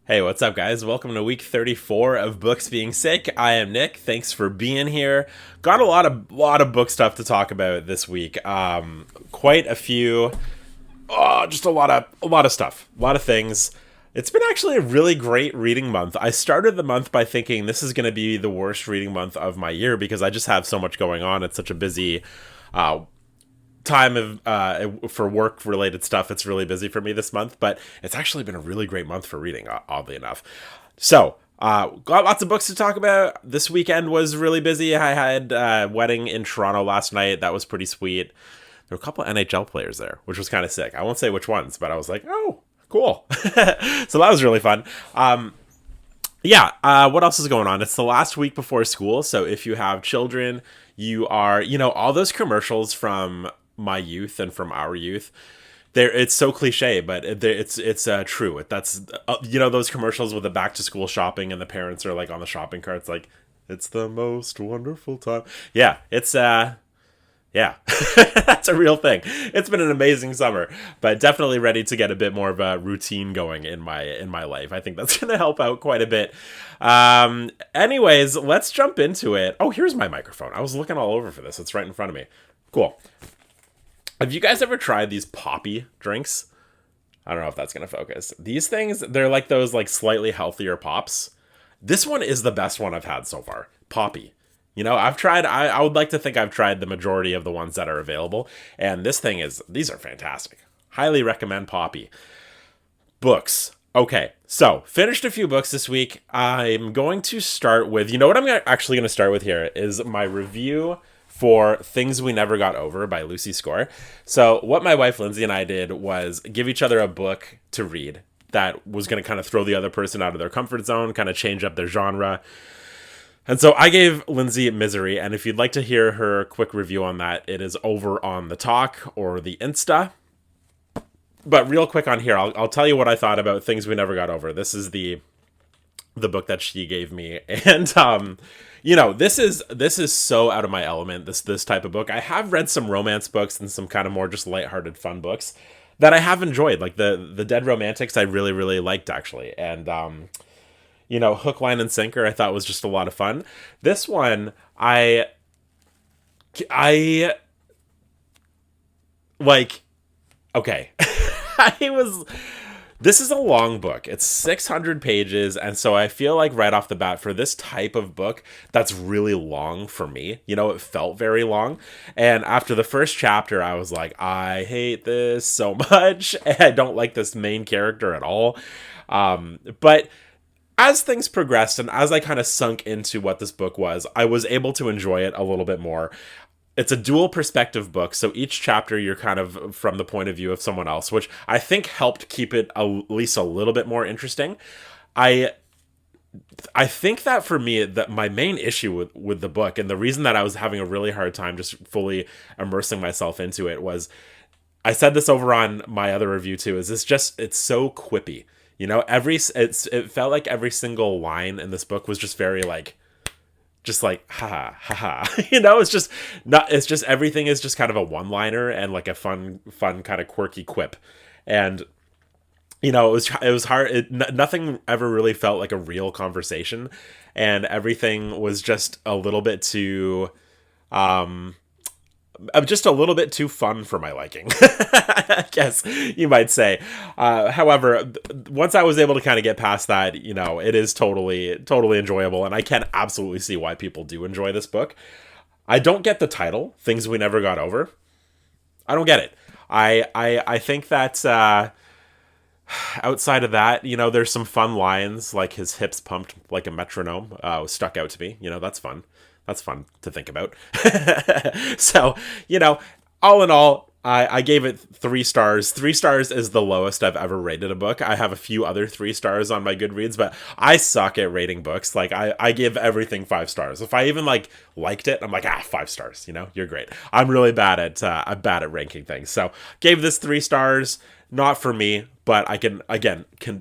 Hey, what's up, guys? Welcome to week 34 of Books Being Sick. I am Nick. Thanks for being here. Got a lot of book stuff to talk about this week. Quite a few. Just a lot of stuff, a lot of things. It's been actually a really great reading month. I started the month by thinking this is going to be the worst reading month of my year because I just have so much going on. It's such a busy time of for work related stuff. It's really busy for me this month, but it's actually been a really great month for reading, oddly enough. So got lots of books to talk about. This weekend was really busy. I had a wedding in Toronto last night. That was pretty sweet. There were a couple of NHL players there, which was kind of sick. I won't say which ones, but I was like, oh, cool. So that was really fun. What else is going on? It's the last week before school, so if you have children, you are, all those commercials from my youth and from our youth, there, it's so cliche, but it's true. That's those commercials with the back to school shopping and the parents are like on the shopping carts, like it's the most wonderful time. Yeah, it's yeah, that's a real thing. It's been an amazing summer, but definitely ready to get a bit more of a routine going in my life. I think that's going to help out quite a bit. Anyways, let's jump into it. Oh, here's my microphone. I was looking all over for this. It's right in front of me. Cool. Have you guys ever tried these poppy drinks? I don't know if that's going to focus. These things, they're like those like slightly healthier pops. This one is the best one I've had so far. Poppy. I've tried, I would like to think I've tried the majority of the ones that are available. And these are fantastic. Highly recommend Poppy. Books. Okay, so finished a few books this week. I'm going to start with, what I'm actually going to start with here is my review for Things We Never Got Over by Lucy Score. So what my wife Lindsay and I did was give each other a book to read that was going to kind of throw the other person out of their comfort zone, kind of change up their genre. And so I gave Lindsay Misery, and if you'd like to hear her quick review on that, it is over on the Talk or the Insta. But real quick on here, I'll tell you what I thought about Things We Never Got Over. This is the book that she gave me, and this is so out of my element. This type of book. I have read some romance books and some kind of more just lighthearted fun books that I have enjoyed, like the Dead Romantics. I really really liked actually, and Hook, Line, and Sinker, I thought was just a lot of fun. This one, I like, okay. This is a long book. It's 600 pages, and so I feel like right off the bat, for this type of book, that's really long for me. It felt very long, and after the first chapter, I was like, I hate this so much, and I don't like this main character at all. But as things progressed and as I kind of sunk into what this book was, I was able to enjoy it a little bit more. It's a dual perspective book, so each chapter you're kind of from the point of view of someone else, which I think helped keep it at least a little bit more interesting. I think that for me, that my main issue with the book, and the reason that I was having a really hard time just fully immersing myself into it, was, I said this over on my other review too, is it's so quippy. It felt like every single line in this book was just very like, ha ha ha. It's just everything is just kind of a one-liner and like a fun kind of quirky quip. And it was hard. Nothing ever really felt like a real conversation, and everything was just a little bit too just a little bit too fun for my liking, I guess you might say. However, once I was able to kind of get past that, it is totally enjoyable, and I can absolutely see why people do enjoy this book. I don't get the title, Things We Never Got Over. I don't get it. I think that outside of that, there's some fun lines, like his hips pumped like a metronome, stuck out to me. That's fun. That's fun to think about. So, all in all, I gave it 3 stars. 3 stars is the lowest I've ever rated a book. I have a few other 3 stars on my Goodreads, but I suck at rating books. Like, I give everything 5 stars. If I even liked it, I'm like, 5 stars. You're great. I'm really bad at ranking things. So gave this 3 stars. Not for me, but I can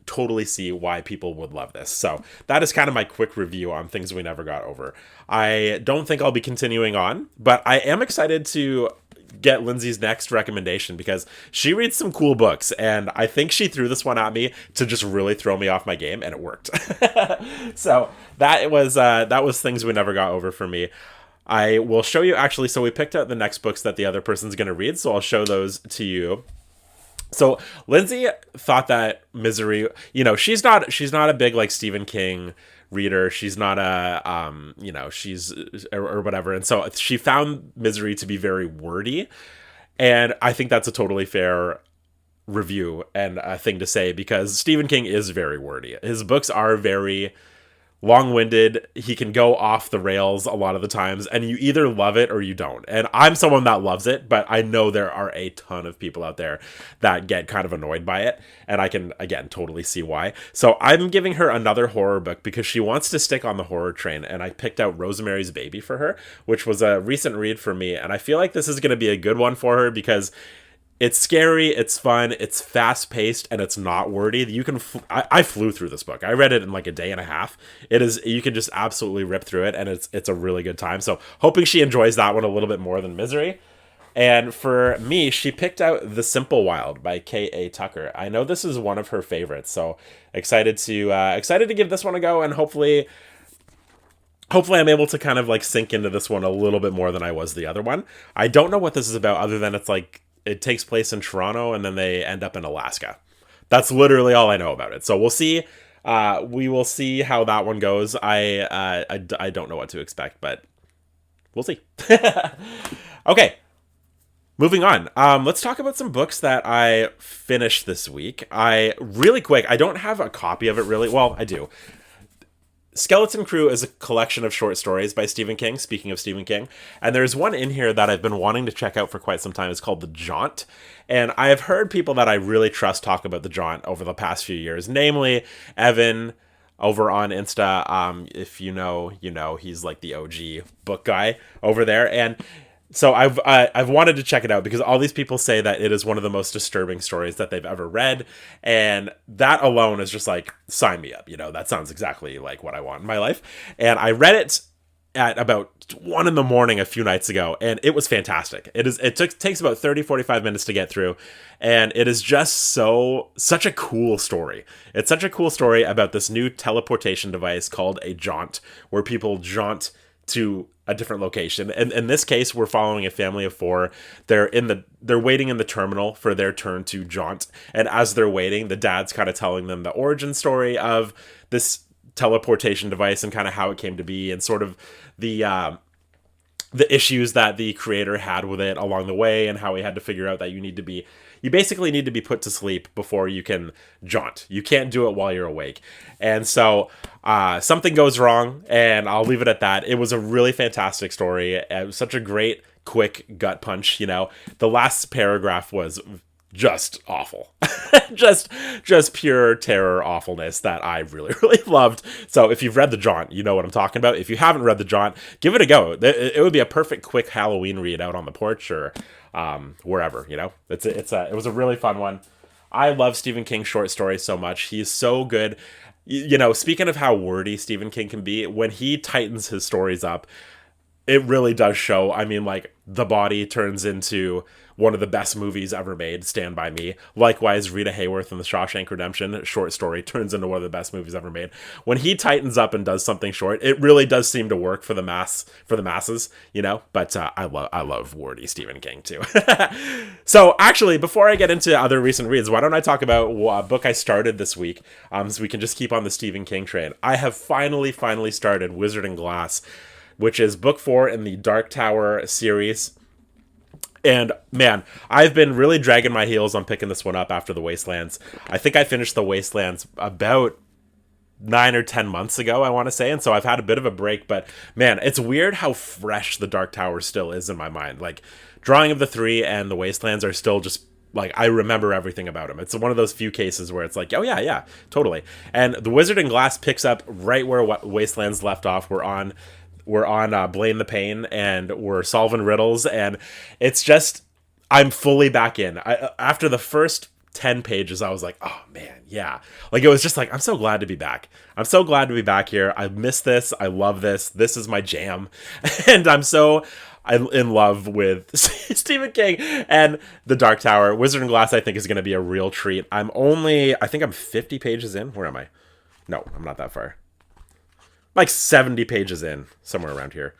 totally see why people would love this. So that is kind of my quick review on Things We Never Got Over. I don't think I'll be continuing on, but I am excited to get Lindsay's next recommendation because she reads some cool books, and I think she threw this one at me to just really throw me off my game, and it worked. So that was Things We Never Got Over for me. I will show you actually. So we picked out the next books that the other person's going to read, so I'll show those to you. So Lindsay thought that Misery, she's not a big like Stephen King reader. She's not she's or whatever. And so she found Misery to be very wordy. And I think that's a totally fair review and a thing to say because Stephen King is very wordy. His books are very long-winded. He can go off the rails a lot of the times, and you either love it or you don't. And I'm someone that loves it, but I know there are a ton of people out there that get kind of annoyed by it, and I can, again, totally see why. So I'm giving her another horror book because she wants to stick on the horror train, and I picked out Rosemary's Baby for her, which was a recent read for me, and I feel like this is going to be a good one for her because it's scary, it's fun, it's fast-paced, and it's not wordy. You can I flew through this book. I read it in like a day and a half. You can just absolutely rip through it, and it's a really good time. So hoping she enjoys that one a little bit more than Misery. And for me, she picked out The Simple Wild by K.A. Tucker. I know this is one of her favorites, so excited to give this one a go, and hopefully I'm able to kind of like sink into this one a little bit more than I was the other one. I don't know what this is about other than it's like it takes place in Toronto and then they end up in Alaska. That's literally all I know about it. So we'll see. We will see how that one goes. I don't know what to expect, but we'll see. Okay, moving on. Let's talk about some books that I finished this week. Really quick, I don't have a copy of it really. Well, I do. Skeleton Crew is a collection of short stories by Stephen King, speaking of Stephen King. And there's one in here that I've been wanting to check out for quite some time. It's called The Jaunt. And I have heard people that I really trust talk about The Jaunt over the past few years, namely Evan over on Insta. If you know, he's like the OG book guy over there. And so I've wanted to check it out because all these people say that it is one of the most disturbing stories that they've ever read, and that alone is just like, sign me up. That sounds exactly like what I want in my life. And I read it at about 1 a.m. a few nights ago, and it was fantastic. It takes about 30-45 minutes to get through, and it is just such a cool story. It's such a cool story about this new teleportation device called a jaunt, where people jaunt to a different location. And in this case, we're following a family of 4. They're waiting in the terminal for their turn to jaunt. And as they're waiting, the dad's kind of telling them the origin story of this teleportation device and kind of how it came to be and sort of the issues that the creator had with it along the way and how he had to figure out that you basically need to be put to sleep before you can jaunt. You can't do it while you're awake. And so something goes wrong, and I'll leave it at that. It was a really fantastic story. It was such a great, quick gut punch. The last paragraph was just awful. just pure terror awfulness that I really, really loved. So if you've read The Jaunt, you know what I'm talking about. If you haven't read The Jaunt, give it a go. It would be a perfect quick Halloween read out on the porch or wherever. It was a really fun one. I love Stephen King's short stories so much. He's so good. Speaking of how wordy Stephen King can be, when he tightens his stories up, it really does show. I mean, like, The Body turns into one of the best movies ever made, Stand By Me. Likewise, Rita Hayworth in The Shawshank Redemption short story turns into one of the best movies ever made. When he tightens up and does something short, it really does seem to work for the masses, But I love wordy Stephen King too. So actually, before I get into other recent reads, why don't I talk about a book I started this week, so we can just keep on the Stephen King train. I have finally started Wizard and Glass, which is book 4 in the Dark Tower series. And man, I've been really dragging my heels on picking this one up after The Wastelands. I think I finished The Wastelands about 9 or 10 months ago, I want to say. And so I've had a bit of a break, but man, it's weird how fresh The Dark Tower still is in my mind. Like, Drawing of the Three and The Wastelands are still just like, I remember everything about him. It's one of those few cases where it's like, oh yeah, totally. And The Wizard and Glass picks up right where Wastelands left off. We're on Blame the Pain, and we're solving riddles, and it's just, I'm fully back in. After the first 10 pages, I was like, oh man, yeah. Like, it was just like, I'm so glad to be back. I'm so glad to be back here. I miss this. I love this. This is my jam. And I'm so I'm in love with Stephen King and The Dark Tower. Wizard and Glass, I think, is going to be a real treat. I think I'm 50 pages in. Where am I? No, I'm not that far. Like 70 pages in, somewhere around here.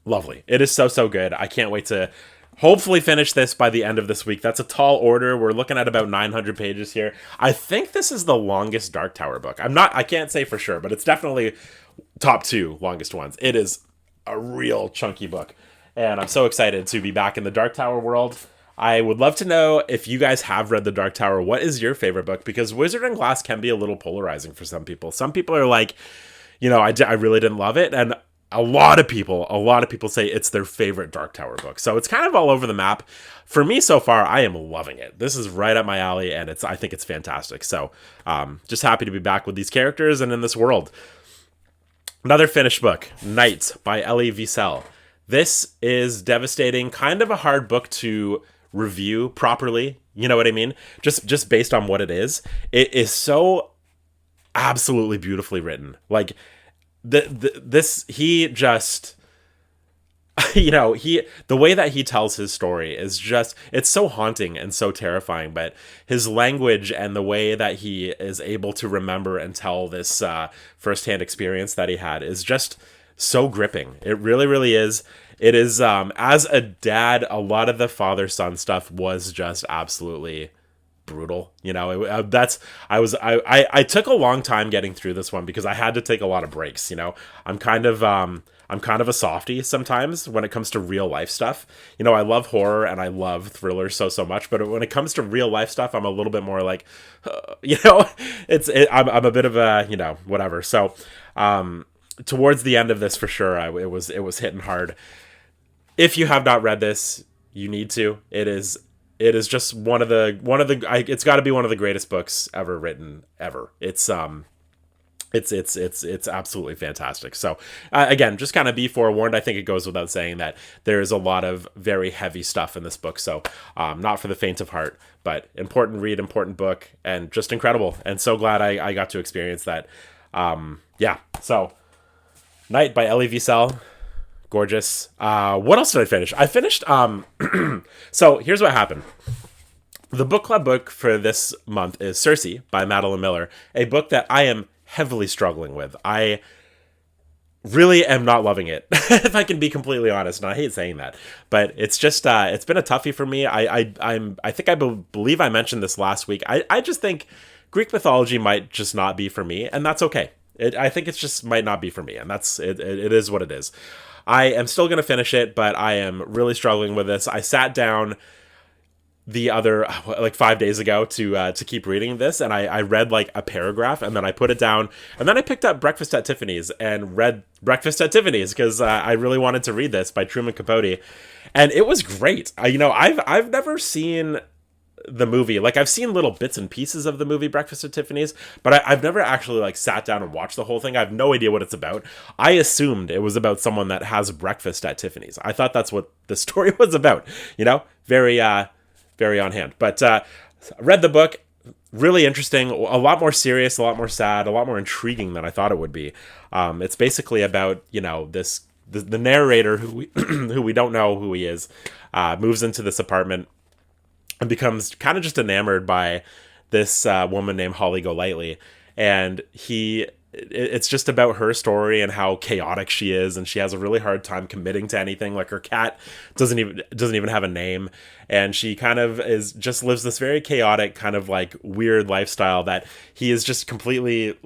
Lovely. It is so, so good. I can't wait to hopefully finish this by the end of this week. That's a tall order. We're looking at about 900 pages here. I think this is the longest Dark Tower book. I can't say for sure, but it's definitely top 2 longest ones. It is a real chunky book. And I'm so excited to be back in the Dark Tower world. I would love to know if you guys have read The Dark Tower. What is your favorite book? Because Wizard and Glass can be a little polarizing for some people. Some people are like, I really didn't love it. And a lot of people say it's their favorite Dark Tower book. So it's kind of all over the map. For me so far, I am loving it. This is right up my alley, and I think it's fantastic. So just happy to be back with these characters and in this world. Another finished book, Night by Elie Wiesel. This is devastating, kind of a hard book to review properly. You know what I mean? Just based on what it is. It is so absolutely beautifully written. Like he just, the way that he tells his story is just, it's so haunting and so terrifying, but his language and the way that he is able to remember and tell this firsthand experience that he had is just so gripping. It really, really is. It is, as a dad, a lot of the father-son stuff was just absolutely brutal. I took a long time getting through this one because I had to take a lot of breaks. I'm kind of a softie sometimes when it comes to real life stuff. I love horror and I love thrillers so much, but when it comes to real life stuff, I'm a little bit more like, I'm a bit of a, whatever. So, towards the end of this, for sure, it was hitting hard. If you have not read this, you need to. It is just it's got to be one of the greatest books ever written ever. It's absolutely fantastic. So again, just kind of be forewarned. I think it goes without saying that there is a lot of very heavy stuff in this book. So not for the faint of heart, but important read, important book, and just incredible. And so glad I got to experience that. So Night by Elie Wiesel. Gorgeous. What else did I finish? I finished, so here's what happened. The book club book for this month is Circe by Madeline Miller, a book that I am heavily struggling with. I really am not loving it, if I can be completely honest, and I hate saying that, but it's just, it's been a toughie for me. Believe I mentioned this last week. I just think Greek mythology might just not be for me, and that's okay. I think it's just might not be for me, and that's it. It is what it is. I am still going to finish it, but I am really struggling with this. I sat down the other, 5 days ago to keep reading this, and I read like a paragraph, and then I put it down, and then I picked up Breakfast at Tiffany's and read Breakfast at Tiffany's because I really wanted to read this by Truman Capote, and it was great. I've never seen the movie. Like, I've seen little bits and pieces of the movie Breakfast at Tiffany's, but I've never actually sat down and watched the whole thing. I have no idea what it's about. I assumed it was about someone that has breakfast at Tiffany's. I thought that's what the story was about. Very very on hand. But read the book, really interesting, a lot more serious, a lot more sad, a lot more intriguing than I thought it would be. It's basically about the narrator who we don't know who he is, moves into this apartment and becomes kind of just enamored by this woman named Holly Golightly. And it's just about her story and how chaotic she is, and she has a really hard time committing to anything. Like, her cat doesn't even have a name, and she kind of lives this very chaotic kind of weird lifestyle that he is just completely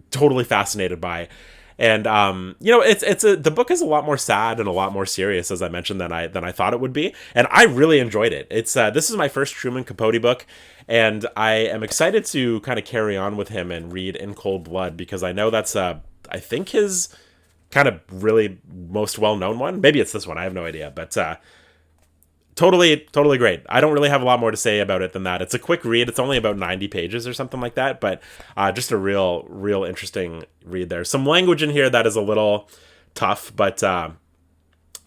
totally fascinated by. And the book is a lot more sad and a lot more serious, as I mentioned, than I thought it would be, and I really enjoyed it. This is my first Truman Capote book, and I am excited to kind of carry on with him and read In Cold Blood, because I know that's I think his kind of really most well-known one. Maybe it's this one, I have no idea, but totally great. I don't really have a lot more to say about it than that. It's a quick read. It's only about 90 pages or something like that, but just a real interesting read there. Some language in here that is a little tough, but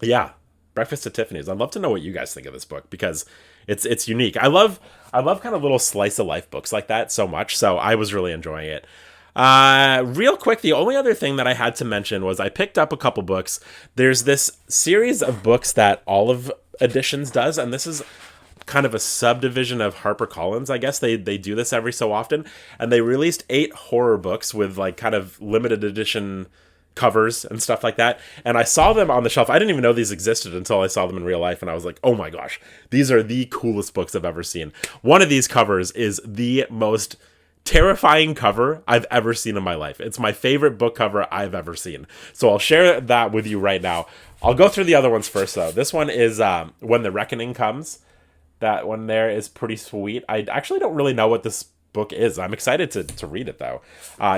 yeah, Breakfast at Tiffany's. I'd love to know what you guys think of this book, because it's unique. I love kind of little slice of life books like that so much, so I was really enjoying it. Real quick, the only other thing that I had to mention was I picked up a couple books. There's this series of books that Olive Editions does, and this is kind of a subdivision of HarperCollins. I guess they do this every so often, and they released 8 horror books with like kind of limited edition covers and stuff like that. And I saw them on the shelf. I didn't even know these existed until I saw them in real life, and I was like, oh my gosh, these are the coolest books I've ever seen. One of these covers is the most terrifying cover I've ever seen in my life. It's my favorite book cover I've ever seen. So I'll share that with you right now. I'll go through the other ones first, though. This one is When the Reckoning Comes. That one there is pretty sweet. I actually don't really know what this book is. I'm excited to read it, though.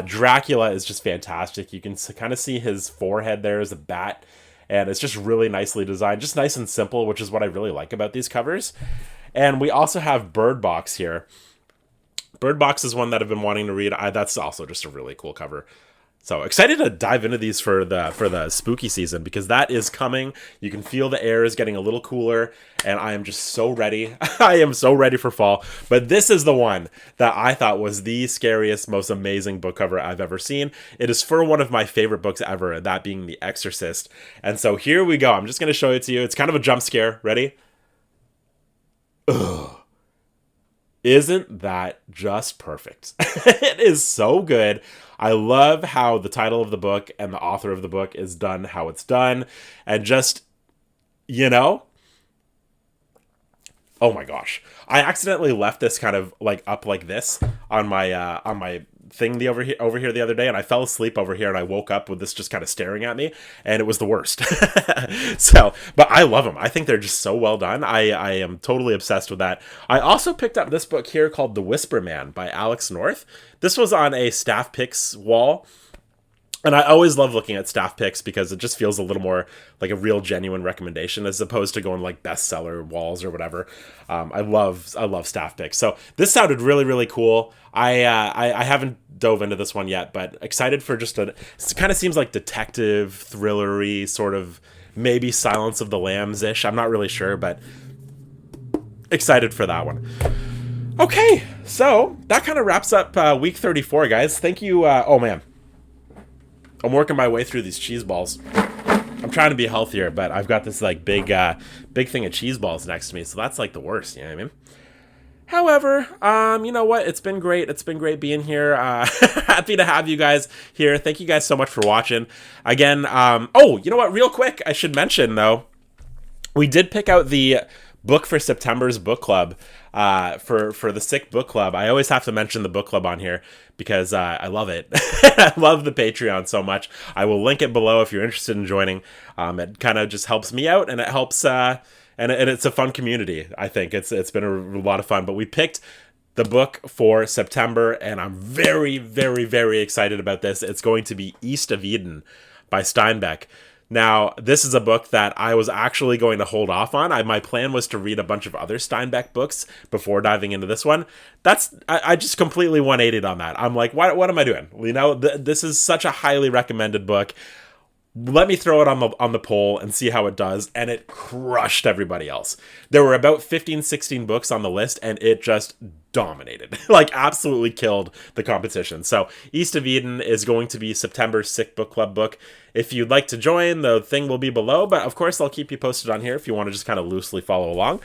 Dracula is just fantastic. You can kind of see his forehead there as a bat, and it's just really nicely designed. Just nice and simple, which is what I really like about these covers. And we also have Bird Box here. Bird Box is one that I've been wanting to read. That's also just a really cool cover. So excited to dive into these for the spooky season, because that is coming. You can feel the air is getting a little cooler, and I am just so ready. I am so ready for fall. But this is the one that I thought was the scariest, most amazing book cover I've ever seen. It is for one of my favorite books ever, that being The Exorcist. And so here we go. I'm just going to show it to you. It's kind of a jump scare. Ready? Ugh. Isn't that just perfect? It is so good. I love how the title of the book and the author of the book is done how it's done. And just, oh my gosh. I accidentally left this kind of like up like this on my thing over here the other day, and I fell asleep over here, and I woke up with this just kind of staring at me, and it was the worst. So, but I love them. I think they're just so well done. I am totally obsessed with that. I also picked up this book here called The Whisper Man by Alex North. This was on a staff picks wall. And I always love looking at staff picks because it just feels a little more like a real genuine recommendation as opposed to going like bestseller walls or whatever. I love staff picks. So this sounded really, really cool. I haven't dove into this one yet, but excited for just it kind of seems like detective thrillery sort of, maybe Silence of the Lambs-ish. I'm not really sure, but excited for that one. Okay, so that kind of wraps up week 34, guys. Thank you. Oh man. I'm working my way through these cheese balls. I'm trying to be healthier, but I've got this like big thing of cheese balls next to me, so that's like the worst, you know what I mean? However, you know what? It's been great. It's been great being here. Happy to have you guys here. Thank you guys so much for watching. Again, oh, you know what? Real quick, I should mention though, we did pick out the book for September's book club. For the Sick Book Club. I always have to mention the book club on here because I love it. I love the Patreon so much. I will link it below if you're interested in joining. It kind of just helps me out, and it helps, and it's a fun community. I think it's been a lot of fun. But we picked the book for September, and I'm very, very, very excited about this. It's going to be East of Eden by Steinbeck. Now, this is a book that I was actually going to hold off on. My plan was to read a bunch of other Steinbeck books before diving into this one. I just completely 180'd on that. I'm like, what am I doing? You know, this is such a highly recommended book. Let me throw it on the poll and see how it does. And it crushed everybody else. There were about 15, 16 books on the list, and it just dominated. Like, absolutely killed the competition. So, East of Eden is going to be September's Sick Book Club book. If you'd like to join, the thing will be below. But, of course, I'll keep you posted on here if you want to just kind of loosely follow along.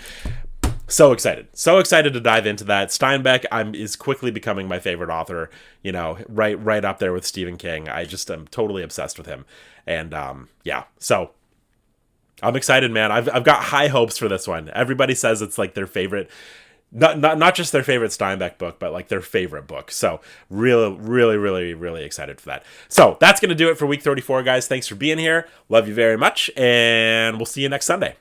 So excited to dive into that. Steinbeck is quickly becoming my favorite author, you know, right up there with Stephen King. I just am totally obsessed with him. And yeah, so I'm excited, man. I've got high hopes for this one. Everybody says it's like their favorite, not just their favorite Steinbeck book, but like their favorite book. So really, really, really, really excited for that. So that's going to do it for week 34, guys. Thanks for being here. Love you very much. And we'll see you next Sunday.